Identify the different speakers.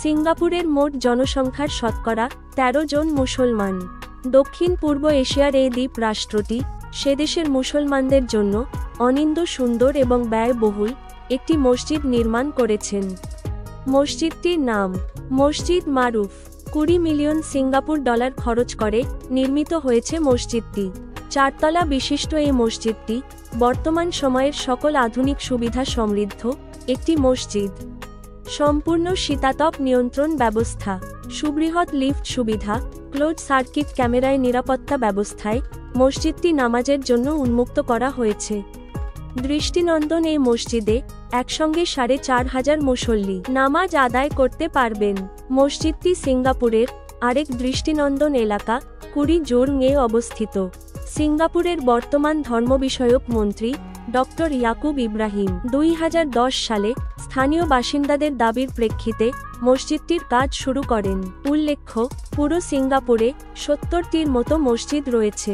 Speaker 1: সিঙ্গাপুরের মোট জনসংখ্যার শতকরা ১৩ জন মুসলমান। দক্ষিণ পূর্ব এশিয়ার এই দ্বীপ রাষ্ট্রটি সেদেশের মুসলমানদের জন্য অনিন্দ্য সুন্দর এবং ব্যয়বহুল একটি মসজিদ নির্মাণ করেছেন। মসজিদটির নাম মসজিদ মারুফ। ২০ মিলিয়ন সিঙ্গাপুর ডলার খরচ করে নির্মিত হয়েছে মসজিদটি। ৪ তলা বিশিষ্ট এই মসজিদটি বর্তমান সময়ের সকল আধুনিক সুবিধা সমৃদ্ধ একটি মসজিদ। সম্পূর্ণ শীতাতপ নিয়ন্ত্রণ ব্যবস্থা, সুবৃহৎ লিফট সুবিধা, ক্লোজ সার্কিট ক্যামেরায় নিরাপত্তা ব্যবস্থায় মসজিদটি নামাজের জন্য উন্মুক্ত করা হয়েছে। দৃষ্টিনন্দন এই মসজিদে একসঙ্গে ৪,৫০০ মুসল্লি নামাজ আদায় করতে পারবেন। মসজিদটি সিঙ্গাপুরের আরেক দৃষ্টিনন্দন এলাকা কুরি-জোর্ং-এ অবস্থিত। সিঙ্গাপুরের বর্তমান ধর্মবিষয়ক মন্ত্রী ডক্টর ইয়াকুব ইব্রাহিম ২০১০ সালে স্থানীয় বাসিন্দাদের দাবির প্রেক্ষিতে মসজিদটির কাজ শুরু করেন। উল্লেখ্য, পুরো সিঙ্গাপুরে ৭০টির মতো মসজিদ রয়েছে।